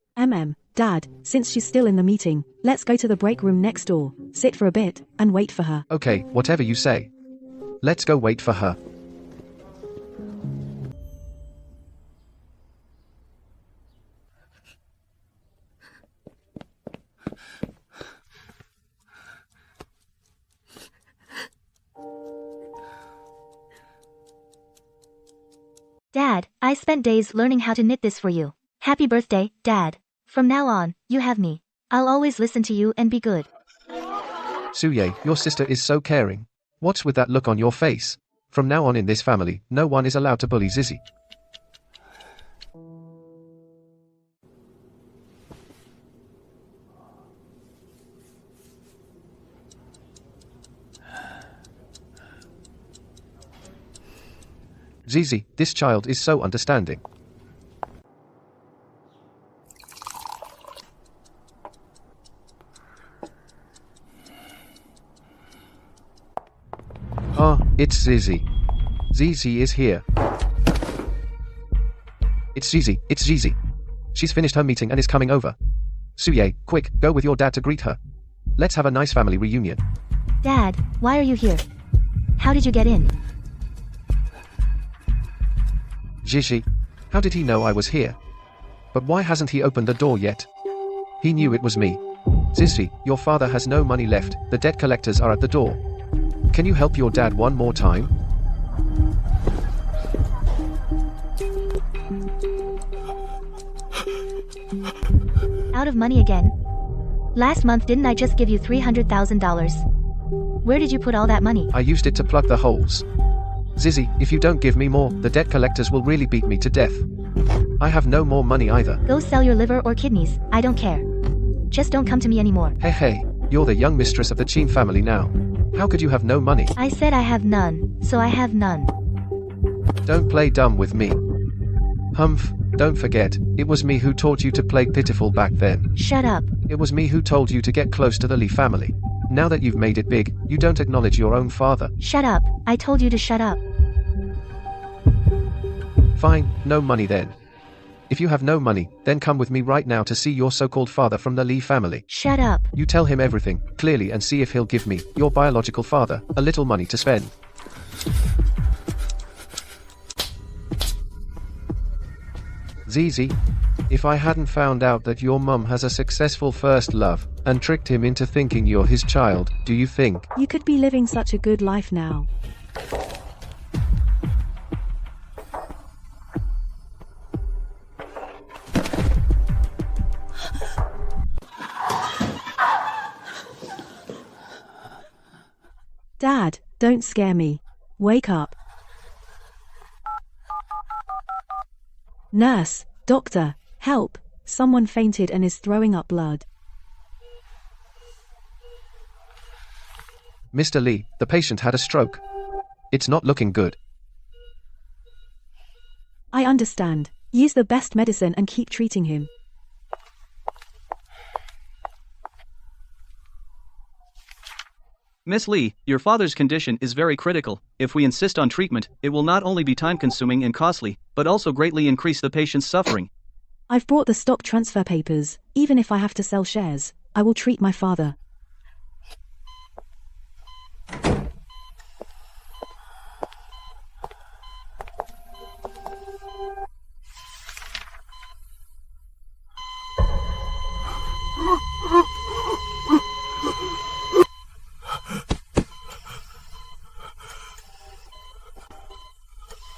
Dad, since she's still in the meeting, let's go to the break room next door, sit for a bit, and wait for her.
Okay, whatever you say. Let's go wait for her.
Dad, I spent days learning how to knit this for you. Happy birthday, Dad. From now on, you have me. I'll always listen to you and be good.
Suye, your sister is so caring. What's with that look on your face? From now on in this family, no one is allowed to bully Zizi. Zizi, this child is so understanding. Ah, it's Zizi. Zizi is here. It's Zizi, it's Zizi. She's finished her meeting and is coming over. Suye, quick, go with your dad to greet her. Let's have a nice family reunion.
Dad, why are you here? How did you get in?
Zizi, how did he know I was here? But why hasn't he opened the door yet? He knew it was me. Zizi, your father has no money left, the debt collectors are at the door. Can you help your dad one more time?
Out of money again? Last month didn't I just give you $300,000? Where did you put all that money?
I used it to plug the holes. Zizzy, if you don't give me more, the debt collectors will really beat me to death. I have no more money either.
Go sell your liver or kidneys, I don't care. Just don't come to me anymore.
Hey, you're the young mistress of the Chin family now. How could you have no money?
I said I have none, so I have none.
Don't play dumb with me. Humph, don't forget, it was me who taught you to play pitiful back then.
Shut up.
It was me who told you to get close to the Lee family. Now that you've made it big, you don't acknowledge your own father.
Shut up. I told you to shut up.
Fine, no money then. If you have no money, then come with me right now to see your so-called father from the Lee family.
Shut up.
You tell him everything, clearly, and see if he'll give me, your biological father, a little money to spend. Zizi, if I hadn't found out that your mum has a successful first love, and tricked him into thinking you're his child, do you think?
You could be living such a good life now. Dad, don't scare me. Wake up. Nurse, doctor, help. Someone fainted and is throwing up blood.
Mr. Lee, the patient had a stroke. It's not looking good.
I understand. Use the best medicine and keep treating him.
Miss Lee, your father's condition is very critical. If we insist on treatment, it will not only be time-consuming and costly, but also greatly increase the patient's suffering.
I've brought the stock transfer papers. Even if I have to sell shares, I will treat my father.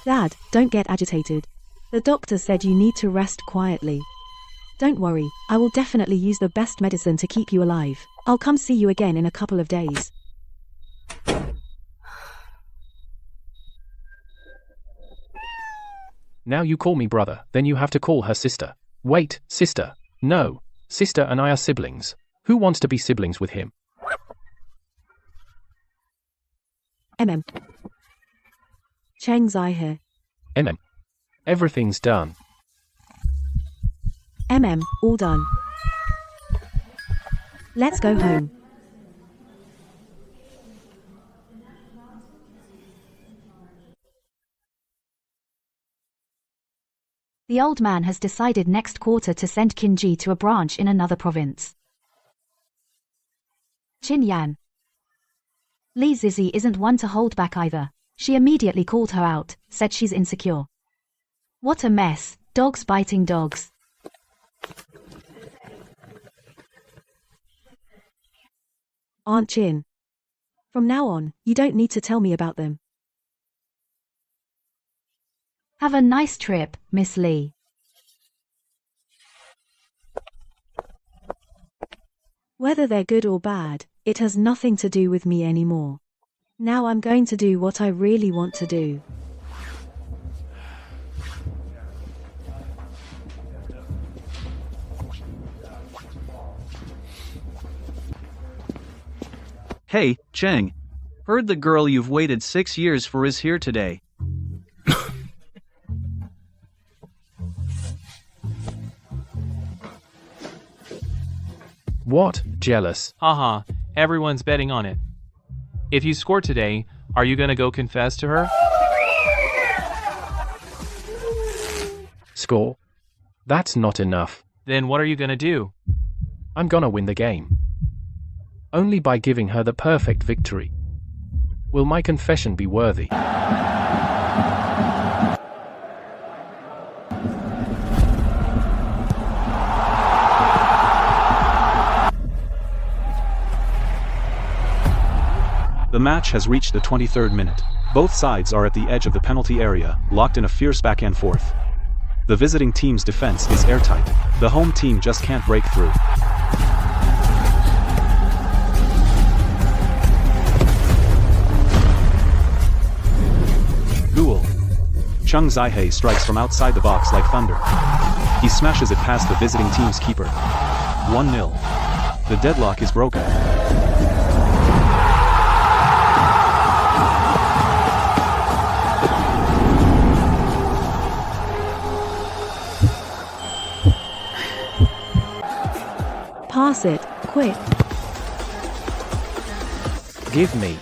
Dad, don't get agitated. The doctor said you need to rest quietly. Don't worry, I will definitely use the best medicine to keep you alive. I'll come see you again in a couple of days.
Now you call me brother, then you have to call her sister. Wait, sister. No. Sister and I are siblings. Who wants to be siblings with him?
Cheng's eye here.
Everything's done.
All done. Let's go home.
The old man has decided next quarter to send Kinji to a branch in another province. Yan. Li Zizi isn't one to hold back either. She immediately called her out, said she's insecure. What a mess, dogs biting dogs.
Aunt Chin. From now on, you don't need to tell me about them.
Have a nice trip, Miss Lee.
Whether they're good or bad, it has nothing to do with me anymore. Now I'm going to do what I really want to do.
Hey, Cheng. Heard the girl you've waited 6 years for is here today.
What? Jealous?
Haha, everyone's betting on it. If you score today, are you gonna go confess to her?
Score? That's not enough.
Then what are you gonna do?
I'm gonna win the game. Only by giving her the perfect victory. Will my confession be worthy?
The match has reached the 23rd minute. Both sides are at the edge of the penalty area, locked in a fierce back and forth. The visiting team's defense is airtight. The home team just can't break through. Chung Zai-hei strikes from outside the box like thunder. He smashes it past the visiting team's keeper. 1-0. The deadlock is broken.
Pass it, quick.
Give me.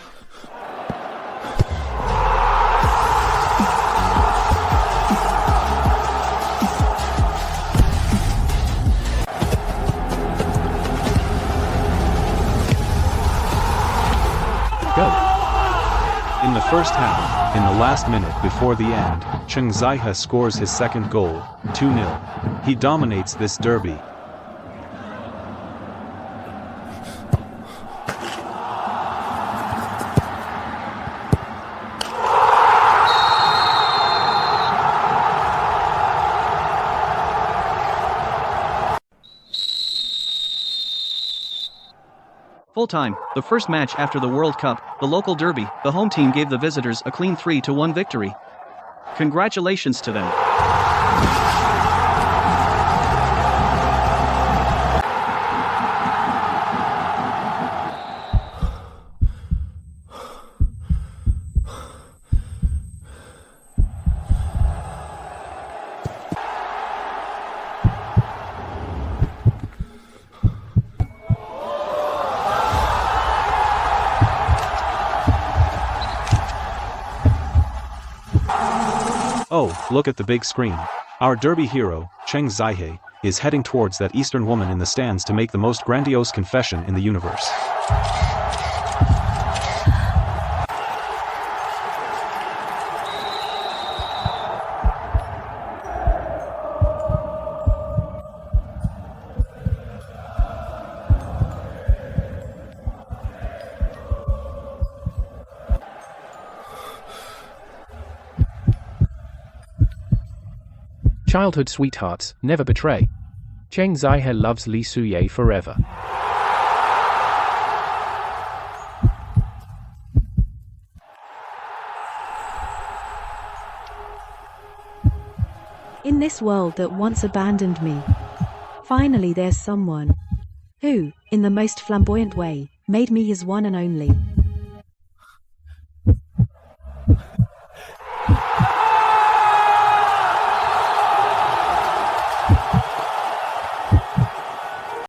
Go.
In the first half, in the last minute before the end, Chung Zai-hei scores his second goal, 2-0. He dominates this derby.
Full time, the first match after the World Cup, the local derby, the home team gave the visitors a clean 3-1 victory. Congratulations to them.
Oh, look at the big screen. Our derby hero, Chung Zai-hei, is heading towards that Eastern woman in the stands to make the most grandiose confession in the universe.
Childhood sweethearts never betray. Chung Zai-hei loves Lee Su-ye forever.
In this world that once abandoned me, finally there's someone who, in the most flamboyant way, made me his one and only.